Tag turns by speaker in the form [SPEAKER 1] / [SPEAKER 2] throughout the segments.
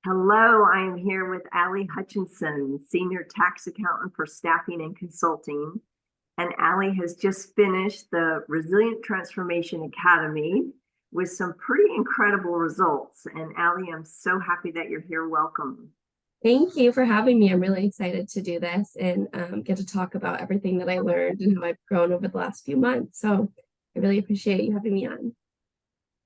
[SPEAKER 1] Hello, I am here with Hutchinson, Senior Tax Accountant for Staffing and Consulting. And Allie has just finished the Resilient Transformation Academy with some pretty incredible results. And Allie, I'm so happy that you're here. Welcome.
[SPEAKER 2] Thank you for having me. I'm really excited to do this and get to talk about everything that I learned and how I've grown over the last few months. So I really appreciate you having me on.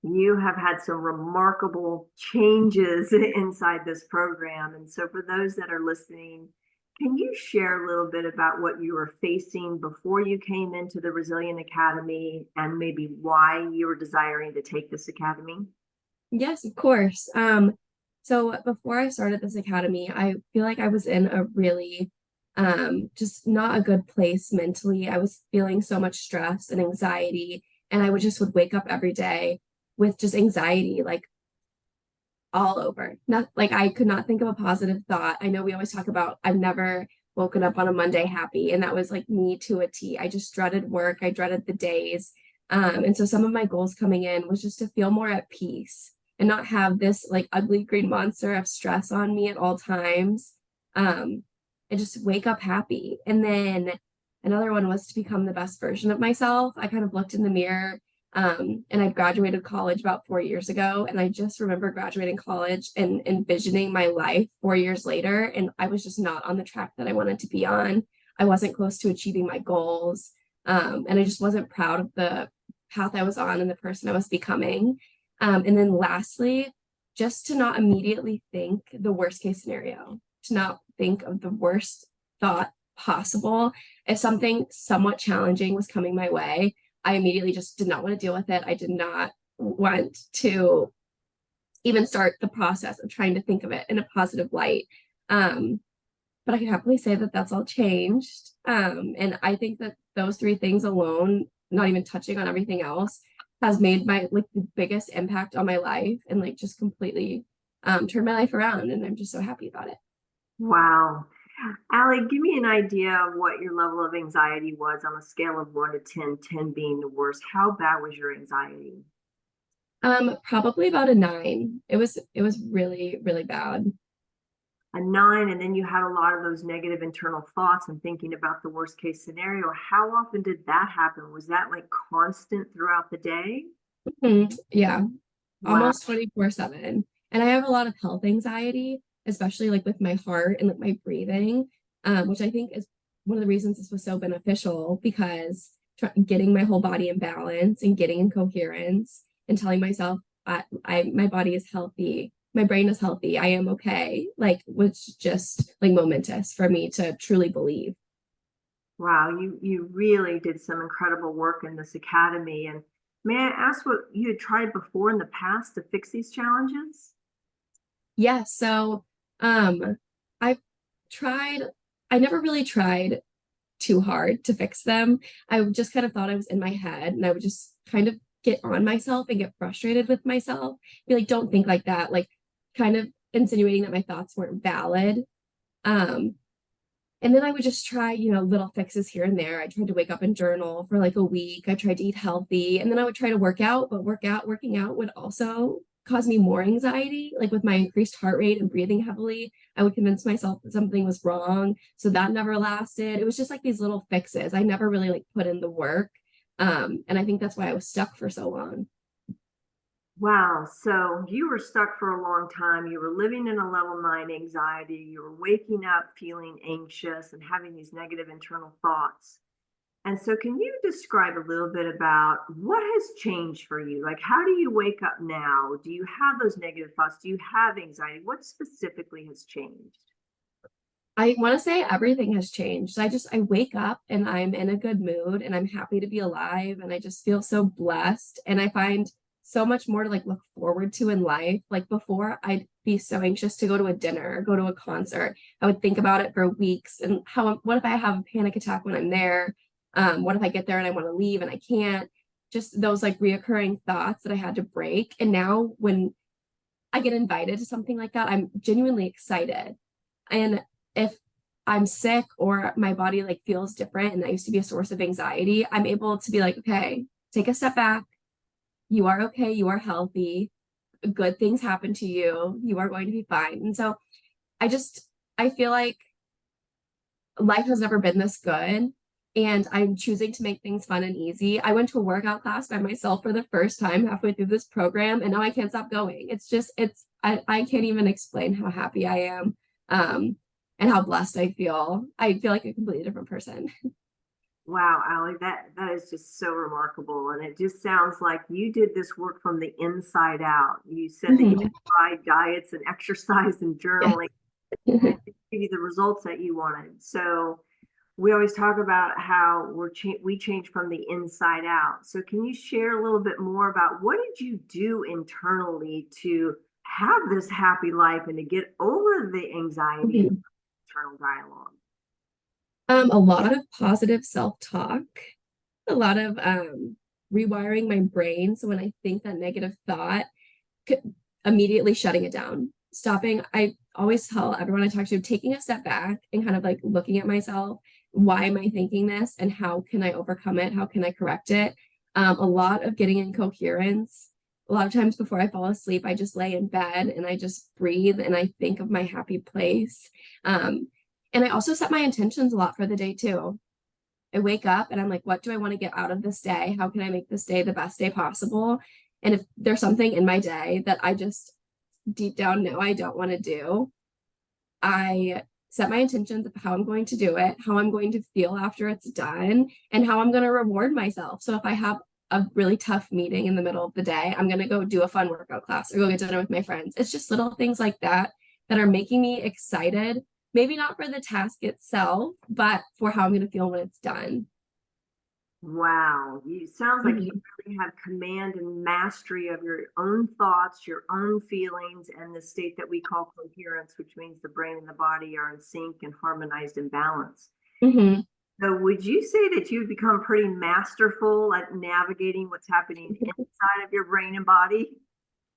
[SPEAKER 1] You have had some remarkable changes inside this program. And so, for those that are listening, can you share a little bit about what you were facing before you came into the Resilient Academy and maybe why you were desiring to take this academy?
[SPEAKER 2] Yes, of course. So before I started this academy, I feel like I was in a really just not a good place mentally. I was feeling so much stress and anxiety, and I would wake up every day with just anxiety, like all over. Not like I could not think of a positive thought. I know we always talk about I've never woken up on a Monday happy, and that was like me to a T. I just dreaded work. I dreaded the days. And so some of my goals coming in was just to feel more at peace and not have this like ugly green monster of stress on me at all times. Um, and just wake up happy. And then another one was to become the best version of myself. I kind of looked in the mirror and I graduated college about 4 years ago. And I just remember graduating college and envisioning my life 4 years later. And I was just not on the track that I wanted to be on. I wasn't close to achieving my goals. And I just wasn't proud of the path I was on and the person I was becoming. And then lastly, just to not immediately think the worst case scenario, to not think of the worst thought possible. If something somewhat challenging was coming my way, I immediately just did not want to deal with it. I did not want to even start the process of trying to think of it in a positive light. Um, but I can happily say that that's all changed. And I think that those three things alone, not even touching on everything else, has made my like the biggest impact on my life and like just completely turned my life around. And I'm just so happy about it.
[SPEAKER 1] Wow. Allie, give me an idea of what your level of anxiety was on a scale of 1 to 10, 10 being the worst. How bad was your anxiety?
[SPEAKER 2] Probably about a 9. It was really, really bad.
[SPEAKER 1] A 9, and then you had a lot of those negative internal thoughts and thinking about the worst case scenario. How often did that happen? Was that like constant throughout the day?
[SPEAKER 2] Yeah,
[SPEAKER 1] Wow.
[SPEAKER 2] almost 24/7. And I have a lot of health anxiety, especially like with my heart and like my breathing, which I think is one of the reasons this was so beneficial because getting my whole body in balance and getting in coherence and telling myself my body is healthy, my brain is healthy, I am okay, like was just like momentous for me to truly believe.
[SPEAKER 1] Wow, you really did some incredible work in this academy. And may I ask what you had tried before in the past to fix these challenges?
[SPEAKER 2] Yeah, so um I've tried, I never really tried too hard to fix them. I just kind of thought I was in my head and I would just kind of get on myself and get frustrated with myself. Be like, don't think like that, like kind of insinuating that my thoughts weren't valid. Um, and then I would just try, little fixes here and there. I tried to wake up and journal for like a week. I tried to eat healthy, and then I would try to work out, but working out would also cause me more anxiety. Like with my increased heart rate and breathing heavily, I would convince myself that something was wrong. So that never lasted. It was just like these little fixes. I never really like put in the work. And I think that's why I was stuck for so long.
[SPEAKER 1] Wow. So you were stuck for a long time. You were living in a level 9 anxiety. You were waking up feeling anxious and having these negative internal thoughts. And so, can you describe a little bit about what has changed for you? Like, how do you wake up now? Do you have those negative thoughts? Do you have anxiety? What specifically has changed?
[SPEAKER 2] I want to say everything has changed. I wake up and I'm in a good mood and I'm happy to be alive and I just feel so blessed and I find so much more to like look forward to in life. Like before I'd be so anxious to go to a dinner, go to a concert. I would think about it for weeks and what if I have a panic attack when I'm there? What if I get there and I want to leave and I can't? Just those like reoccurring thoughts that I had to break. And now when I get invited to something like that, I'm genuinely excited. And if I'm sick or my body like feels different and that used to be a source of anxiety, I'm able to be like, okay, take a step back. You are okay. You are healthy. good things happen to you. You are going to be fine. And so I just, I feel like life has never been this good. And I'm choosing to make things fun and easy. I went to a workout class by myself for the first time halfway through this program, and now I can't stop going. It's just, I can't even explain how happy I am, and how blessed I feel. I feel like a completely different person.
[SPEAKER 1] Wow, Allie, that is just so remarkable. And it just sounds like you did this work from the inside out. You said that you
[SPEAKER 2] Mhm.
[SPEAKER 1] tried diets and exercise and
[SPEAKER 2] Yes.
[SPEAKER 1] journaling, and it gave you the results that you wanted. So we always talk about how we change from the inside out. So can you share a little bit more about what did you do internally to have this happy life and to get over the anxiety and
[SPEAKER 2] Mhm.
[SPEAKER 1] internal dialogue?
[SPEAKER 2] A lot of positive self-talk, a lot of rewiring my brain. So when I think that negative thought, immediately shutting it down, stopping. I always tell everyone I talk to, taking a step back and kind of like looking at myself. Why am I thinking this? And how can I overcome it? How can I correct it? A lot of getting in coherence. A lot of times before I fall asleep, I just lay in bed and I just breathe and I think of my happy place. And I also set my intentions a lot for the day too. I wake up and I'm like, what do I want to get out of this day? How can I make this day the best day possible? And if there's something in my day that I just deep down know I don't want to do, I set my intentions of how I'm going to do it, how I'm going to feel after it's done, and how I'm going to reward myself. So if I have a really tough meeting in the middle of the day, I'm going to go do a fun workout class or go get dinner with my friends. It's just little things like that that are making me excited, maybe not for the task itself, but for how I'm going to feel when it's done.
[SPEAKER 1] Wow, you sounds like you
[SPEAKER 2] Mhm.
[SPEAKER 1] really have command and mastery of your own thoughts, your own feelings, and the state that we call coherence, which means the brain and the body are in sync and harmonized and balanced.
[SPEAKER 2] Mhm.
[SPEAKER 1] So would you say that you've become pretty masterful at navigating what's happening inside of your brain and body?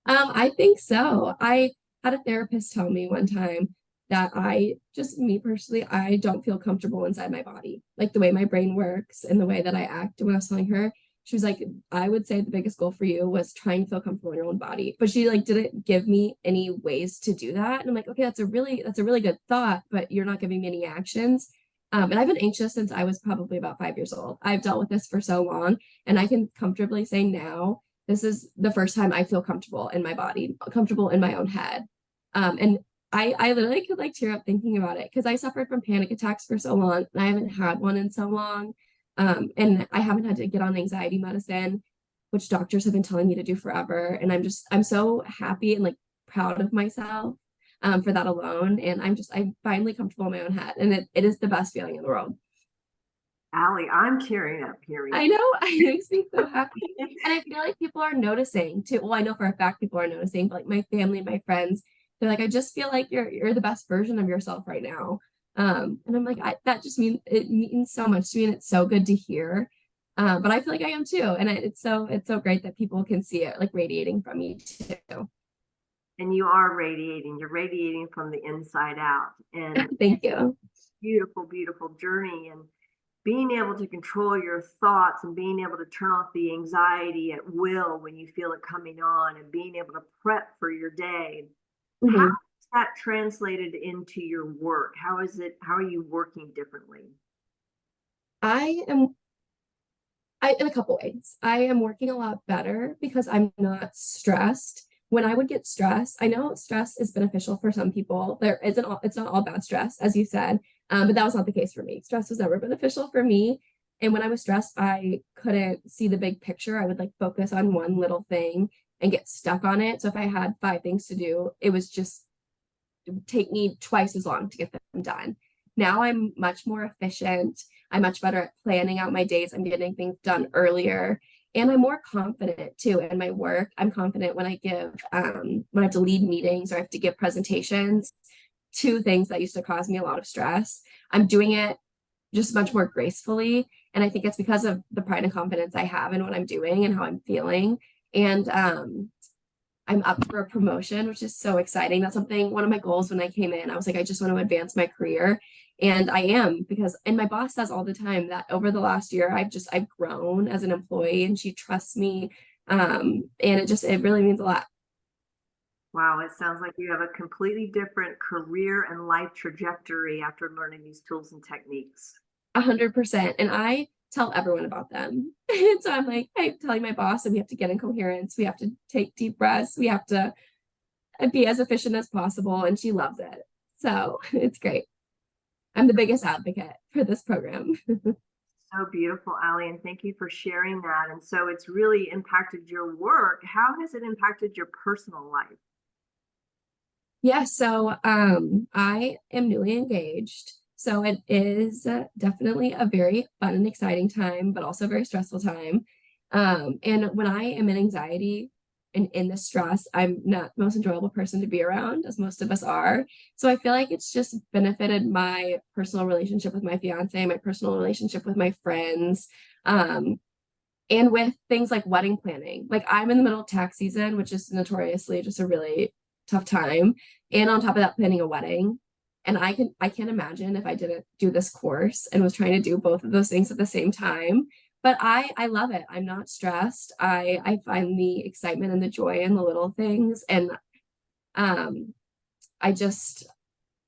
[SPEAKER 2] I think so. I had a therapist tell me one time that I just, me personally, I don't feel comfortable inside my body. Like the way my brain works and the way that I act. And when I was telling her, she was like, I would say the biggest goal for you was trying to feel comfortable in your own body. But she like didn't give me any ways to do that. And I'm like, okay, that's a really good thought, but you're not giving me any actions. And I've been anxious since I was probably about 5 years old. I've dealt with this for so long, and I can comfortably say now this is the first time I feel comfortable in my body, comfortable in my own head. And I literally could like tear up thinking about it because I suffered from panic attacks for so long and I haven't had one in so long. And I haven't had to get on anxiety medicine, which doctors have been telling me to do forever. And I'm so happy and like proud of myself for that alone. And I'm finally comfortable in my own head. And it is the best feeling in the world.
[SPEAKER 1] Allie, I'm tearing up hearing
[SPEAKER 2] I know, it makes me so happy. And I feel like people are noticing too. Well, I know for a fact people are noticing, but like my family, my friends, they're like, I just feel like you're the best version of yourself right now. And I'm like, that just means it means so much to me, and it's so good to hear. But I feel like I am too, and it's so great that people can see it like radiating from me too.
[SPEAKER 1] and you are radiating. You're radiating from the inside out. And
[SPEAKER 2] Thank you.
[SPEAKER 1] beautiful, beautiful journey. And being able to control your thoughts and being able to turn off the anxiety at will when you feel it coming on and being able to prep for your day. How
[SPEAKER 2] Mhm.
[SPEAKER 1] is that translated into your work? How are you working differently?
[SPEAKER 2] I am I in a couple ways. I am working a lot better because I'm not stressed. When I would get stressed, I know stress is beneficial for some people. It's not all bad stress, as you said, but that was not the case for me. Stress was never beneficial for me. And when I was stressed, I couldn't see the big picture. I would like focus on one little thing and get stuck on it. So if I had five things to do, it was just take me twice as long to get them done. Now I'm much more efficient. I'm much better at planning out my days. I'm getting things done earlier. And I'm more confident too in my work. I'm confident when when I have to lead meetings or I have to give presentations. Two things that used to cause me a lot of stress. I'm doing it just much more gracefully. And I think it's because of the pride and confidence I have in what I'm doing and how I'm feeling. And I'm up for a promotion, which is so exciting. That's something, one of my goals when I came in. I was like, I just want to advance my career. And I am because, and my boss says all the time that over the last year, I've grown as an employee and she trusts me. And it really means a lot.
[SPEAKER 1] Wow, it sounds like you have a completely different career and life trajectory after learning these tools and techniques.
[SPEAKER 2] 100%. And I tell everyone about them. And so I'm like, I'm telling my boss that we have to get in coherence. We have to take deep breaths. We have to be as efficient as possible. And she loves it. So it's great. I'm the biggest advocate for this program.
[SPEAKER 1] So beautiful, Allie, and thank you for sharing that. And so it's really impacted your work. How has it impacted your personal life?
[SPEAKER 2] Yeah, so I am newly engaged. So it is definitely a very fun and exciting time, but also a very stressful time. And when I am in anxiety and in the stress, I'm not the most enjoyable person to be around, as most of us are. So I feel like it's just benefited my personal relationship with my fiance, my personal relationship with my friends, um, and with things like wedding planning. Like I'm in the middle of tax season, which is notoriously just a really tough time. And on top of that, planning a wedding. And I can't imagine if I didn't do this course and was trying to do both of those things at the same time. But I love it. I'm not stressed. I find the excitement and the joy in the little things. And um I just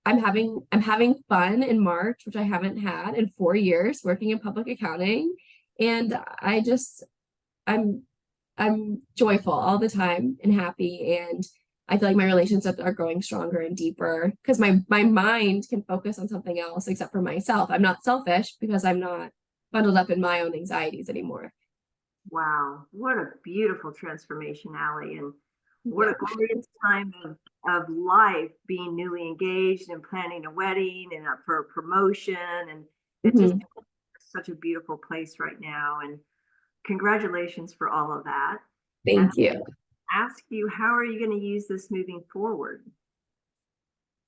[SPEAKER 2] I'm having fun in March, which I haven't had in 4 years working in public accounting. And I'm I'm joyful all the time and happy, and I feel like my relationships are growing stronger and deeper because my mind can focus on something else except for myself. I'm not selfish because I'm not bundled up in my own anxieties anymore.
[SPEAKER 1] Wow, what a beautiful transformation, Allie, and what
[SPEAKER 2] Yeah.
[SPEAKER 1] a glorious time of life being newly engaged and planning a wedding and up for a promotion. And it just
[SPEAKER 2] Mhm.
[SPEAKER 1] such a beautiful place right now. And congratulations for all of that. And
[SPEAKER 2] Thank you.
[SPEAKER 1] ask you, how are you going to use this moving forward?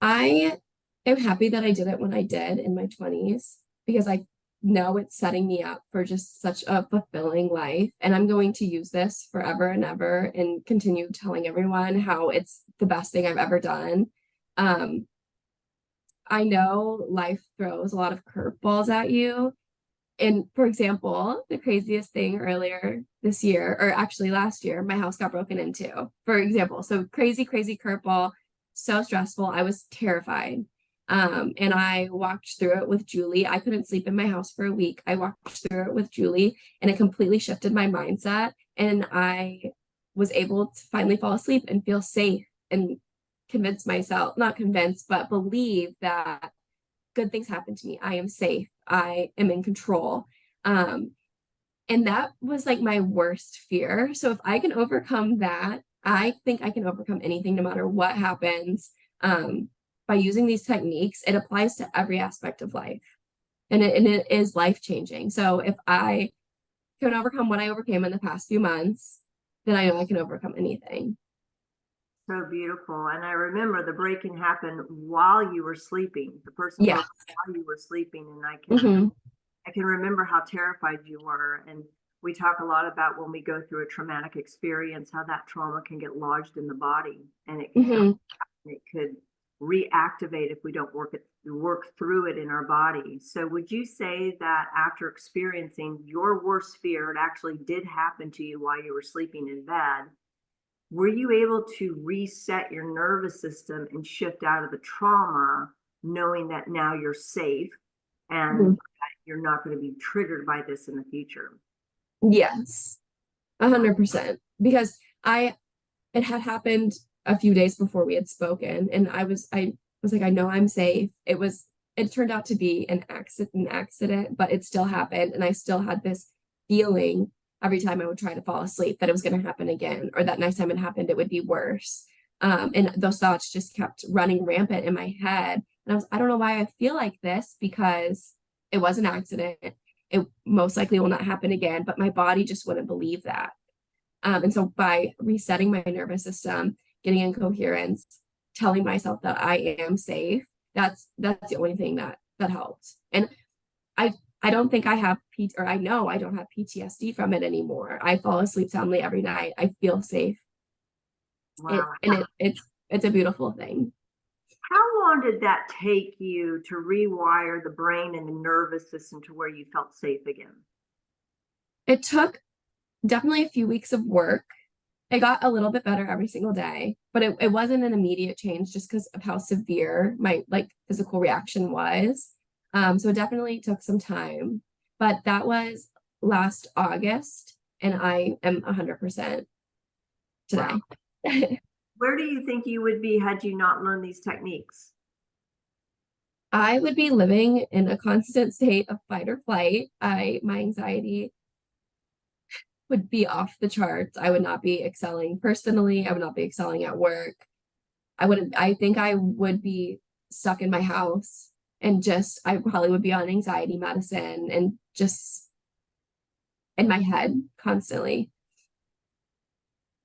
[SPEAKER 2] I am happy that I did it when I did in my 20s because I know it's setting me up for just such a fulfilling life. And I'm going to use this forever and ever and continue telling everyone how it's the best thing I've ever done. Um, I know life throws a lot of curveballs at you. And for example, the craziest thing earlier this year, or actually last year, my house got broken into, for example. So crazy, crazy curveball, so stressful. I was terrified. And I walked through it with Julie. I couldn't sleep in my house for a week. I walked through it with Julie, and it completely shifted my mindset. And I was able to finally fall asleep and feel safe and convince myself, not convinced, but believe that good things happen to me. I am safe. I am in control. Um, and that was like my worst fear. So if I can overcome that, I think I can overcome anything no matter what happens. By using these techniques, it applies to every aspect of life. And it is life changing. So if I can overcome what I overcame in the past few months, then I know I can overcome anything.
[SPEAKER 1] So beautiful. And I remember the breaking happened while you were sleeping. The person
[SPEAKER 2] Yeah.
[SPEAKER 1] broke while you were sleeping, and
[SPEAKER 2] Hmm.
[SPEAKER 1] I can remember how terrified you were. And we talk a lot about when we go through a traumatic experience, how that trauma can get lodged in the body and it can come,
[SPEAKER 2] Hmm.
[SPEAKER 1] it could reactivate if we don't work through it in our body. So would you say that after experiencing your worst fear, it actually did happen to you while you were sleeping in bed? Were you able to reset your nervous system and shift out of the trauma, knowing that now you're safe and you're not going to be triggered by this in the future?
[SPEAKER 2] Yes, 100%. Because I it had happened a few days before we had spoken, and I was like, I know I'm safe. It turned out to be an accident, but it still happened, and I still had this feeling every time I would try to fall asleep that it was going to happen again, or that next time it happened it would be worse. And those thoughts just kept running rampant in my head. And I don't know why I feel like this, because it was an accident. It most likely will not happen again, but my body just wouldn't believe that. And so by resetting my nervous system, getting in coherence, telling myself that I am safe, that's the only thing that helped. And I I don't think I have or I know I don't have PTSD from it anymore. I fall asleep soundly every night. I feel safe.
[SPEAKER 1] Wow.
[SPEAKER 2] It's a beautiful thing.
[SPEAKER 1] How long did that take you to rewire the brain and the nervous system to where you felt safe again?
[SPEAKER 2] It took definitely a few weeks of work. it got a little bit better every single day, but it wasn't an immediate change just because of how severe my like physical reaction was. So it definitely took some time, but that was last August, and I am 100%
[SPEAKER 1] Wow.
[SPEAKER 2] today.
[SPEAKER 1] Where do you think you would be had you not learned these techniques?
[SPEAKER 2] I would be living in a constant state of fight or flight. My anxiety would be off the charts. I would not be excelling personally. I would not be excelling at work. I think I would be stuck in my house and just, I probably would be on anxiety medicine and just in my head constantly.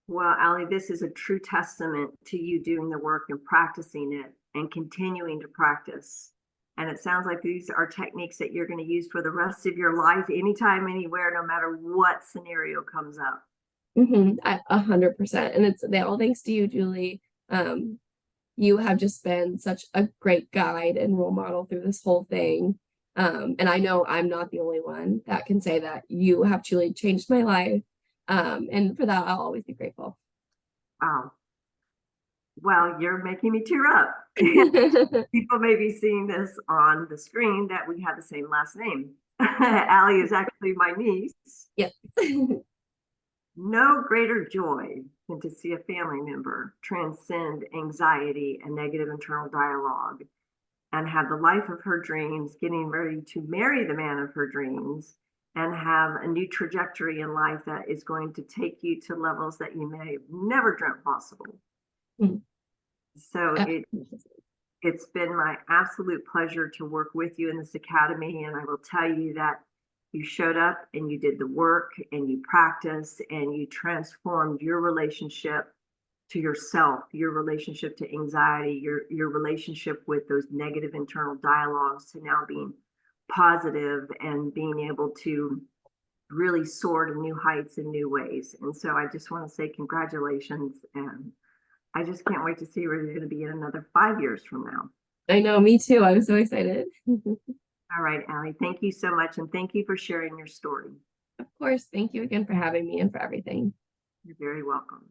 [SPEAKER 1] Well, Allie, this is a true testament to you doing the work and practicing it and continuing to practice. And it sounds like these are techniques that you're going to use for the rest of your life, anytime, anywhere, no matter what scenario comes up.
[SPEAKER 2] 100%. And it's they all thanks to you, Julie. Um, you have just been such a great guide and role model through this whole thing. And I know I'm not the only one that can say that you have truly changed my life. And for that, I'll always be grateful.
[SPEAKER 1] Wow. Well, you're making me tear up. People may be seeing this on the screen that we have the same last name. Allie is actually my niece.
[SPEAKER 2] Yes.
[SPEAKER 1] No greater joy than to see a family member transcend anxiety and negative internal dialogue and have the life of her dreams, getting ready to marry the man of her dreams, and have a new trajectory in life that is going to take you to levels that you may have never dreamt possible.
[SPEAKER 2] Mm.
[SPEAKER 1] So it's been my absolute pleasure to work with you in this academy. And I will tell you that you showed up and you did the work and you practiced and you transformed your relationship to yourself, your relationship to anxiety, your relationship with those negative internal dialogues to now being positive and being able to really soar to new heights in new ways. And so I just want to say congratulations. And I just can't wait to see where you're going to be in another 5 years from now.
[SPEAKER 2] I know, me too. I'm so excited.
[SPEAKER 1] All right, Allie, thank you so much. And thank you for sharing your story.
[SPEAKER 2] Of course. Thank you again for having me and for everything.
[SPEAKER 1] You're very welcome.